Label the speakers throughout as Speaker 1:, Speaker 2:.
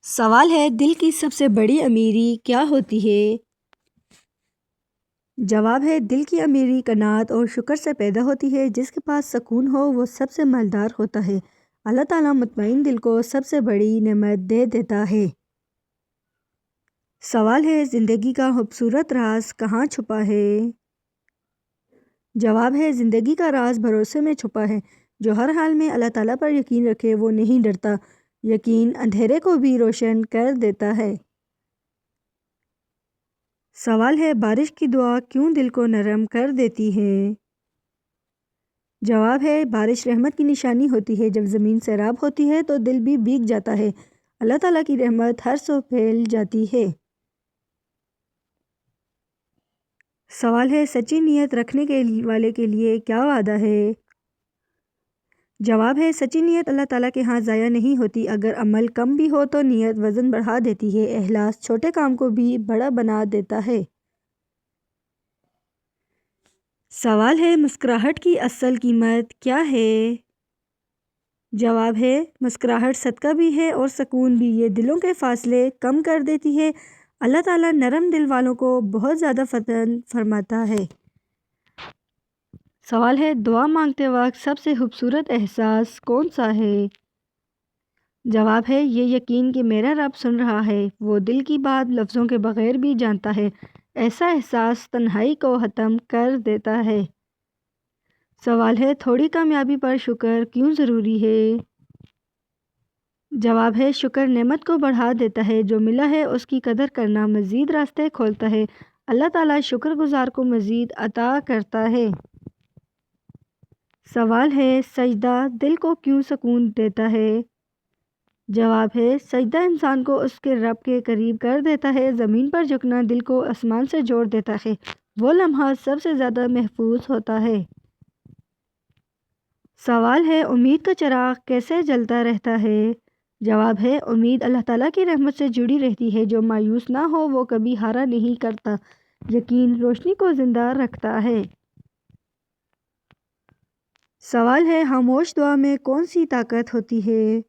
Speaker 1: سوال ہے دل کی سب سے بڑی امیری کیا ہوتی ہے؟ جواب ہے دل کی امیری قناعت اور شکر سے پیدا ہوتی ہے۔ جس کے پاس سکون ہو وہ سب سے مالدار ہوتا ہے۔ اللہ تعالیٰ مطمئن دل کو سب سے بڑی نعمت دے دیتا ہے۔ سوال ہے زندگی کا خوبصورت راز کہاں چھپا ہے؟ جواب ہے زندگی کا راز بھروسے میں چھپا ہے۔ جو ہر حال میں اللہ تعالیٰ پر یقین رکھے وہ نہیں ڈرتا۔ یقین اندھیرے کو بھی روشن کر دیتا ہے۔ سوال ہے بارش کی دعا کیوں دل کو نرم کر دیتی ہے؟ جواب ہے بارش رحمت کی نشانی ہوتی ہے۔ جب زمین سیراب ہوتی ہے تو دل بھی بھیگ جاتا ہے۔ اللہ تعالیٰ کی رحمت ہر سو پھیل جاتی ہے۔ سوال ہے سچی نیت رکھنے والے کے لیے کیا وعدہ ہے؟ جواب ہے سچی نیت اللہ تعالیٰ کے ہاں ضائع نہیں ہوتی۔ اگر عمل کم بھی ہو تو نیت وزن بڑھا دیتی ہے۔ اخلاص چھوٹے کام کو بھی بڑا بنا دیتا ہے۔ سوال ہے مسکراہٹ کی اصل قیمت کیا ہے؟ جواب ہے مسکراہٹ صدقہ بھی ہے اور سکون بھی۔ یہ دلوں کے فاصلے کم کر دیتی ہے۔ اللہ تعالیٰ نرم دل والوں کو بہت زیادہ فتح فرماتا ہے۔ سوال ہے دعا مانگتے وقت سب سے خوبصورت احساس کون سا ہے؟ جواب ہے یہ یقین کہ میرا رب سن رہا ہے۔ وہ دل کی بات لفظوں کے بغیر بھی جانتا ہے۔ ایسا احساس تنہائی کو ختم کر دیتا ہے۔ سوال ہے تھوڑی کامیابی پر شکر کیوں ضروری ہے؟ جواب ہے شکر نعمت کو بڑھا دیتا ہے۔ جو ملا ہے اس کی قدر کرنا مزید راستے کھولتا ہے۔ اللہ تعالیٰ شکر گزار کو مزید عطا کرتا ہے۔ سوال ہے سجدہ دل کو کیوں سکون دیتا ہے؟ جواب ہے سجدہ انسان کو اس کے رب کے قریب کر دیتا ہے۔ زمین پر جھکنا دل کو آسمان سے جوڑ دیتا ہے۔ وہ لمحہ سب سے زیادہ محفوظ ہوتا ہے۔ سوال ہے امید کا چراغ کیسے جلتا رہتا ہے؟ جواب ہے امید اللہ تعالیٰ کی رحمت سے جڑی رہتی ہے۔ جو مایوس نہ ہو وہ کبھی ہارا نہیں کرتا۔ یقین روشنی کو زندہ رکھتا ہے۔ سوال ہے خاموش دعا میں کون سی طاقت ہوتی ہے؟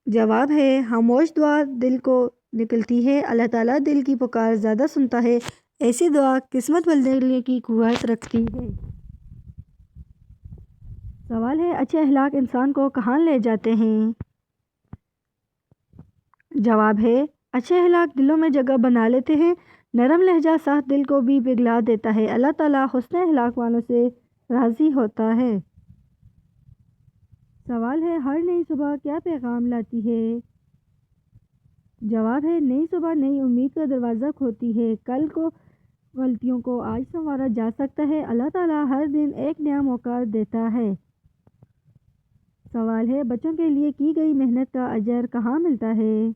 Speaker 1: جواب ہے خاموش دعا دل کو نکلتی ہے۔ اللہ تعالیٰ دل کی پکار زیادہ سنتا ہے۔ ایسی دعا قسمت بدلنے کی قوت رکھتی ہے۔ سوال ہے اچھے اخلاق انسان کو کہاں لے جاتے ہیں؟ جواب ہے اچھے اخلاق دلوں میں جگہ بنا لیتے ہیں۔ نرم لہجہ سخت دل کو بھی پگھلا دیتا ہے۔ اللہ تعالیٰ حسن اخلاق والوں سے راضی ہوتا ہے۔ سوال ہے ہر نئی صبح کیا پیغام لاتی ہے؟ جواب ہے نئی صبح نئی امید کا دروازہ کھولتی ہے۔ کل کو غلطیوں کو آج سنوارا جا سکتا ہے۔ اللہ تعالیٰ ہر دن ایک نیا موقع دیتا ہے۔ سوال ہے بچوں کے لیے کی گئی محنت کا اجر کہاں ملتا ہے؟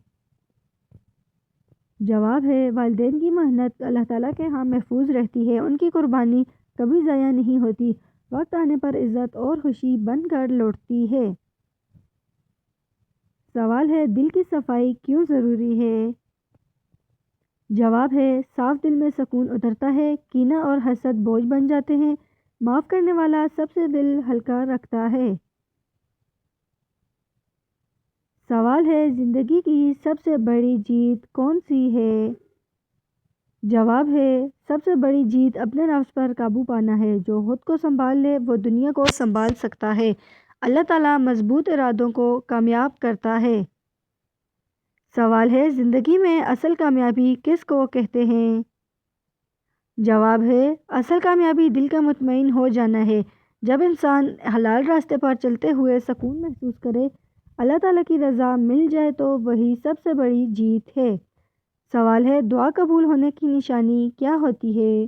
Speaker 1: جواب ہے والدین کی محنت اللہ تعالیٰ کے ہاں محفوظ رہتی ہے۔ ان کی قربانی کبھی ضائع نہیں ہوتی۔ وقت آنے پر عزت اور خوشی بن کر لوٹتی ہے۔ سوال ہے دل کی صفائی کیوں ضروری ہے؟ جواب ہے صاف دل میں سکون اترتا ہے۔ کینہ اور حسد بوجھ بن جاتے ہیں۔ معاف کرنے والا سب سے دل ہلکا رکھتا ہے۔ سوال ہے زندگی کی سب سے بڑی جیت کون سی ہے؟ جواب ہے سب سے بڑی جیت اپنے نفس پر قابو پانا ہے۔ جو خود کو سنبھال لے وہ دنیا کو سنبھال سکتا ہے۔ اللہ تعالیٰ مضبوط ارادوں کو کامیاب کرتا ہے۔ سوال ہے زندگی میں اصل کامیابی کس کو کہتے ہیں؟ جواب ہے اصل کامیابی دل کا مطمئن ہو جانا ہے۔ جب انسان حلال راستے پر چلتے ہوئے سکون محسوس کرے، اللہ تعالیٰ کی رضا مل جائے تو وہی سب سے بڑی جیت ہے۔ سوال ہے دعا قبول ہونے کی نشانی کیا ہوتی ہے؟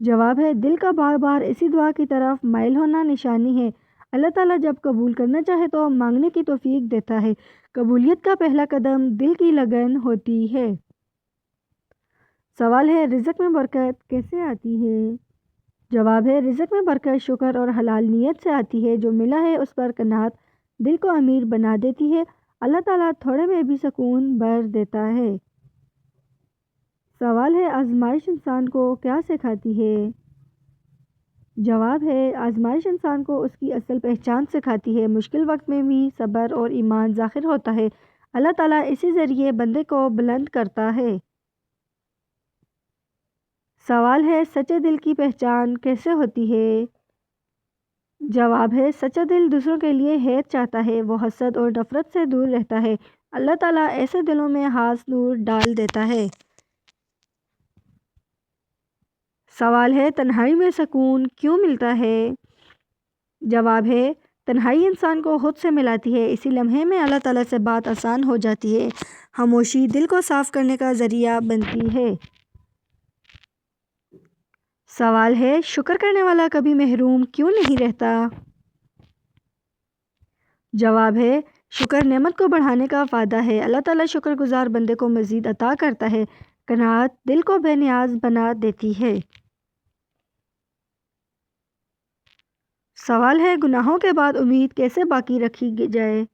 Speaker 1: جواب ہے دل کا بار بار اسی دعا کی طرف مائل ہونا نشانی ہے۔ اللہ تعالیٰ جب قبول کرنا چاہے تو مانگنے کی توفیق دیتا ہے۔ قبولیت کا پہلا قدم دل کی لگن ہوتی ہے۔ سوال ہے رزق میں برکت کیسے آتی ہے؟ جواب ہے رزق میں برکت شکر اور حلال نیت سے آتی ہے۔ جو ملا ہے اس پر قناعت دل کو امیر بنا دیتی ہے۔ اللہ تعالیٰ تھوڑے میں بھی سکون بھر دیتا ہے۔ سوال ہے آزمائش انسان کو کیا سکھاتی ہے؟ جواب ہے آزمائش انسان کو اس کی اصل پہچان سکھاتی ہے، مشکل وقت میں بھی صبر اور ایمان ظاہر ہوتا ہے۔ اللہ تعالیٰ اسی ذریعے بندے کو بلند کرتا ہے۔ سوال ہے سچے دل کی پہچان کیسے ہوتی ہے؟ جواب ہے سچا دل دوسروں کے لیے خیر چاہتا ہے، وہ حسد اور نفرت سے دور رہتا ہے۔ اللہ تعالیٰ ایسے دلوں میں خاص نور ڈال دیتا ہے۔ سوال ہے تنہائی میں سکون کیوں ملتا ہے؟ جواب ہے تنہائی انسان کو خود سے ملاتی ہے، اسی لمحے میں اللہ تعالیٰ سے بات آسان ہو جاتی ہے۔ خاموشی دل کو صاف کرنے کا ذریعہ بنتی ہے۔ سوال ہے شکر کرنے والا کبھی محروم کیوں نہیں رہتا؟ جواب ہے شکر نعمت کو بڑھانے کا فائدہ ہے، اللہ تعالیٰ شکر گزار بندے کو مزید عطا کرتا ہے۔ قناعت دل کو بے نیاز بنا دیتی ہے۔ سوال ہے گناہوں کے بعد امید کیسے باقی رکھی جائے؟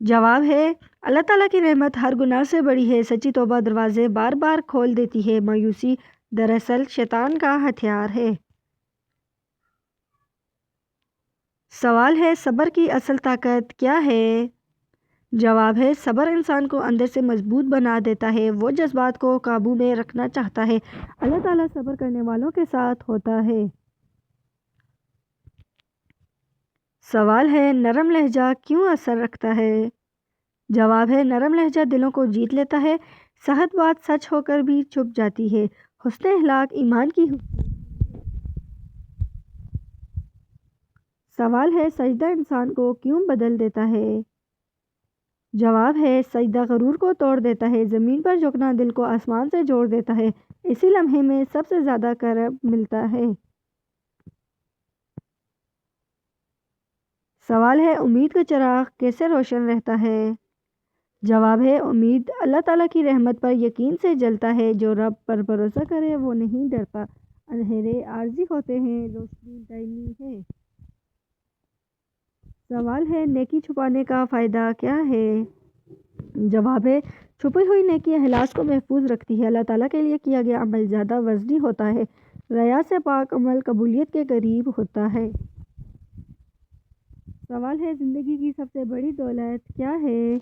Speaker 1: جواب ہے اللہ تعالیٰ کی رحمت ہر گناہ سے بڑی ہے، سچی توبہ دروازے بار بار کھول دیتی ہے۔ مایوسی دراصل شیطان کا ہتھیار ہے۔ سوال ہے صبر کی اصل طاقت کیا ہے؟ جواب ہے صبر انسان کو اندر سے مضبوط بنا دیتا ہے، وہ جذبات کو قابو میں رکھنا چاہتا ہے۔ اللہ تعالیٰ صبر کرنے والوں کے ساتھ ہوتا ہے۔ سوال ہے نرم لہجہ کیوں اثر رکھتا ہے؟ جواب ہے نرم لہجہ دلوں کو جیت لیتا ہے، سخت بات سچ ہو کر بھی چھپ جاتی ہے۔ حسن اخلاق ایمان کی سوال ہے سجدہ انسان کو کیوں بدل دیتا ہے؟ جواب ہے سجدہ غرور کو توڑ دیتا ہے، زمین پر جھکنا دل کو آسمان سے جوڑ دیتا ہے، اسی لمحے میں سب سے زیادہ قرب ملتا ہے۔ سوال ہے امید کا چراغ کیسے روشن رہتا ہے؟ جواب ہے امید اللہ تعالیٰ کی رحمت پر یقین سے جلتا ہے، جو رب پر بھروسہ کرے وہ نہیں ڈرتا۔ اندھیرے عارضی ہوتے ہیں، روشنی دائمی ہے۔ سوال ہے نیکی چھپانے کا فائدہ کیا ہے؟ جواب ہے چھپی ہوئی نیکی اخلاص کو محفوظ رکھتی ہے، اللہ تعالیٰ کے لیے کیا گیا عمل زیادہ وزنی ہوتا ہے، ریا سے پاک عمل قبولیت کے قریب ہوتا ہے۔ سوال ہے زندگی کی سب سے بڑی دولت کیا ہے؟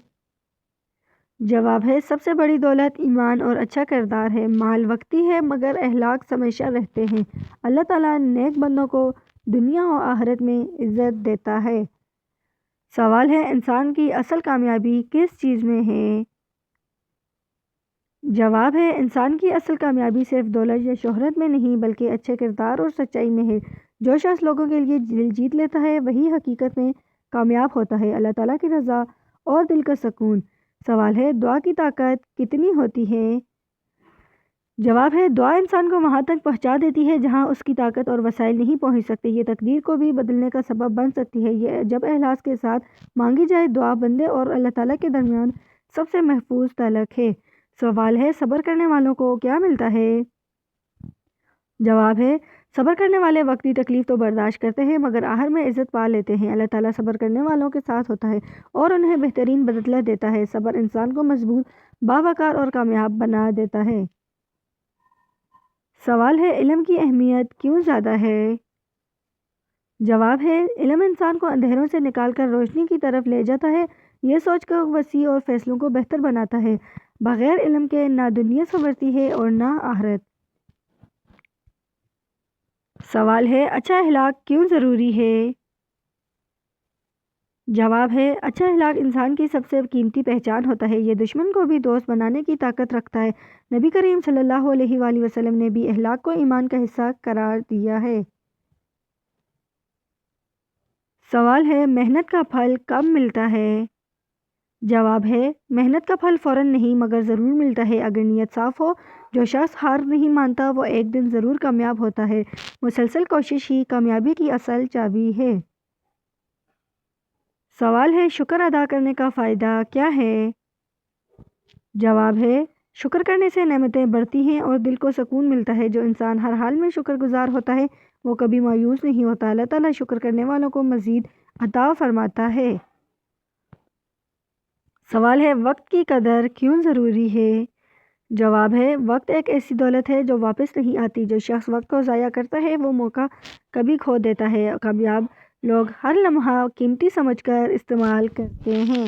Speaker 1: جواب ہے سب سے بڑی دولت ایمان اور اچھا کردار ہے، مال وقتی ہے مگر اخلاق ہمیشہ رہتے ہیں۔ اللہ تعالیٰ نیک بندوں کو دنیا و آخرت میں عزت دیتا ہے۔ سوال ہے انسان کی اصل کامیابی کس چیز میں ہے؟ جواب ہے انسان کی اصل کامیابی صرف دولت یا شہرت میں نہیں بلکہ اچھے کردار اور سچائی میں ہے۔ جو شخص لوگوں کے لیے دل جیت لیتا ہے وہی حقیقت میں کامیاب ہوتا ہے۔ اللہ تعالیٰ کی رضا اور دل کا سکون۔ سوال ہے دعا کی طاقت کتنی ہوتی ہے؟ جواب ہے دعا انسان کو وہاں تک پہنچا دیتی ہے جہاں اس کی طاقت اور وسائل نہیں پہنچ سکتے، یہ تقدیر کو بھی بدلنے کا سبب بن سکتی ہے۔ یہ جب اخلاص کے ساتھ مانگی جائے دعا بندے اور اللہ تعالیٰ کے درمیان سب سے محفوظ تعلق ہے۔ سوال ہے صبر کرنے والوں کو کیا ملتا ہے؟ جواب ہے صبر کرنے والے وقتی تکلیف تو برداشت کرتے ہیں مگر آخر میں عزت پا لیتے ہیں۔ اللہ تعالیٰ صبر کرنے والوں کے ساتھ ہوتا ہے اور انہیں بہترین بدلہ دیتا ہے۔ صبر انسان کو مضبوط، باوقار اور کامیاب بنا دیتا ہے۔ سوال ہے علم کی اہمیت کیوں زیادہ ہے؟ جواب ہے علم انسان کو اندھیروں سے نکال کر روشنی کی طرف لے جاتا ہے، یہ سوچ کر وسیع اور فیصلوں کو بہتر بناتا ہے۔ بغیر علم کے نہ دنیا سنورتی ہے اور نہ آخرت۔ سوال ہے اچھا اخلاق کیوں ضروری ہے؟ جواب ہے اچھا اخلاق انسان کی سب سے قیمتی پہچان ہوتا ہے، یہ دشمن کو بھی دوست بنانے کی طاقت رکھتا ہے۔ نبی کریم صلی اللہ علیہ وآلہ وسلم نے بھی اخلاق کو ایمان کا حصہ قرار دیا ہے۔ سوال ہے محنت کا پھل کب ملتا ہے؟ جواب ہے محنت کا پھل فوراً نہیں مگر ضرور ملتا ہے اگر نیت صاف ہو۔ جو شخص ہار نہیں مانتا وہ ایک دن ضرور کامیاب ہوتا ہے۔ مسلسل کوشش ہی کامیابی کی اصل چابی ہے۔ سوال ہے شکر ادا کرنے کا فائدہ کیا ہے؟ جواب ہے شکر کرنے سے نعمتیں بڑھتی ہیں اور دل کو سکون ملتا ہے۔ جو انسان ہر حال میں شکر گزار ہوتا ہے وہ کبھی مایوس نہیں ہوتا۔ اللہ تعالیٰ شکر کرنے والوں کو مزید عطا فرماتا ہے۔ سوال ہے وقت کی قدر کیوں ضروری ہے؟ جواب ہے وقت ایک ایسی دولت ہے جو واپس نہیں آتی۔ جو شخص وقت کو ضائع کرتا ہے وہ موقع کبھی کھو دیتا ہے۔ کامیاب لوگ ہر لمحہ قیمتی سمجھ کر استعمال کرتے ہیں۔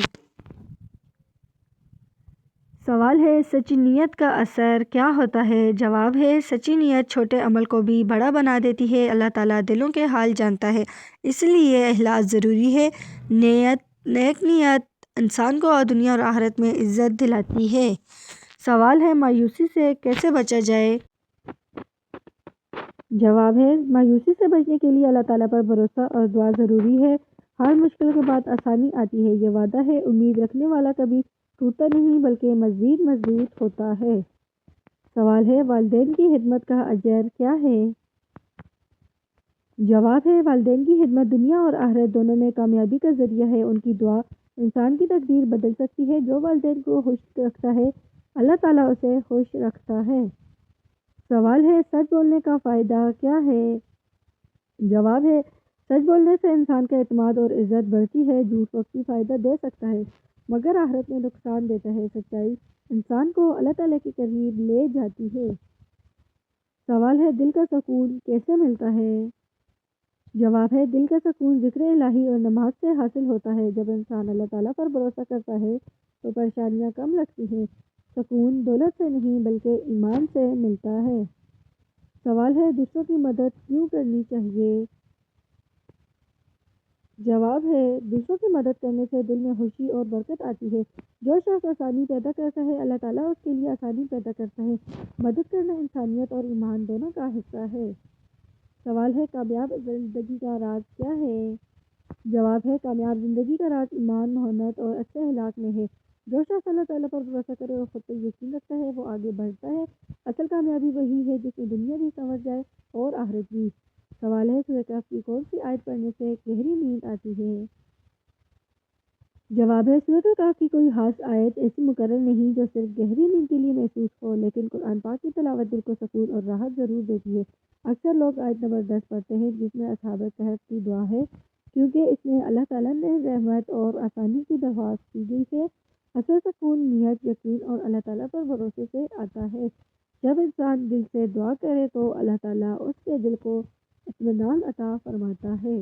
Speaker 1: سوال ہے سچی نیت کا اثر کیا ہوتا ہے؟ جواب ہے سچی نیت چھوٹے عمل کو بھی بڑا بنا دیتی ہے۔ اللہ تعالیٰ دلوں کے حال جانتا ہے، اس لیے اخلاص ضروری ہے۔ نیک نیت انسان کو دنیا اور آخرت میں عزت دلاتی ہے۔ سوال ہے مایوسی سے کیسے بچا جائے؟ جواب ہے مایوسی سے بچنے کے لیے اللہ تعالیٰ پر بھروسہ اور دعا ضروری ہے۔ ہر مشکل کے بعد آسانی آتی ہے، یہ وعدہ ہے۔ امید رکھنے والا کبھی ٹوٹتا نہیں بلکہ مزید مضبوط ہوتا ہے۔ سوال ہے والدین کی خدمت کا اجر کیا ہے؟ جواب ہے والدین کی خدمت دنیا اور آخرت دونوں میں کامیابی کا ذریعہ ہے۔ ان کی دعا انسان کی تقدیر بدل سکتی ہے۔ جو والدین کو خوش رکھتا ہے اللہ تعالیٰ اسے خوش رکھتا ہے۔ سوال ہے سچ بولنے کا فائدہ کیا ہے؟ جواب ہے سچ بولنے سے انسان کا اعتماد اور عزت بڑھتی ہے۔ جھوٹ وقتی فائدہ دے سکتا ہے مگر آخرت میں نقصان دیتا ہے۔ سچائی انسان کو اللہ تعالیٰ کے قریب لے جاتی ہے۔ سوال ہے دل کا سکون کیسے ملتا ہے؟ جواب ہے دل کا سکون ذکر الہی اور نماز سے حاصل ہوتا ہے۔ جب انسان اللہ تعالیٰ پر بھروسہ کرتا ہے تو پریشانیاں کم لگتی ہیں۔ سکون دولت سے نہیں بلکہ ایمان سے ملتا ہے۔ سوال ہے دوسروں کی مدد کیوں کرنی چاہیے؟ جواب ہے دوسروں کی مدد کرنے سے دل میں خوشی اور برکت آتی ہے۔ جو شخص آسانی پیدا کرتا ہے اللہ تعالیٰ اس کے لیے آسانی پیدا کرتا ہے۔ مدد کرنا انسانیت اور ایمان دونوں کا حصہ ہے۔ سوال ہے کامیاب زندگی کا راز کیا ہے؟ جواب ہے کامیاب زندگی کا راز ایمان، محنت اور اچھے اخلاق میں ہے۔ جو شخص اللہ تعالیٰ پر بھروسہ کرے اور خود پر یقین رکھتا ہے وہ آگے بڑھتا ہے۔ اصل کامیابی وہی ہے جس میں دنیا بھی سمجھ جائے اور آخرت بھی۔ سوال ہے سورہ کہف کی کون سی آیت پڑھنے سے گہری نیند آتی ہے؟ جواب ہے سورہ کہف کی کوئی خاص آیت ایسی مقرر نہیں جو صرف گہری نیند کے لیے محسوس ہو، لیکن قرآن پاک کی تلاوت دل کو سکون اور راحت ضرور دیتی ہے۔ اکثر لوگ آیت نمبر 10 پڑھتے ہیں جس میں اصحاب کہف کی دعا ہے، کیونکہ اس میں اللہ تعالیٰ نے رحمت اور آسانی کی درخواست کی گئی ہے۔ اصل سکون نیت، یقین اور اللہ تعالیٰ پر بھروسے سے آتا ہے۔ جب انسان دل سے دعا کرے تو اللہ تعالیٰ اس کے دل کو اطمینان عطا فرماتا ہے۔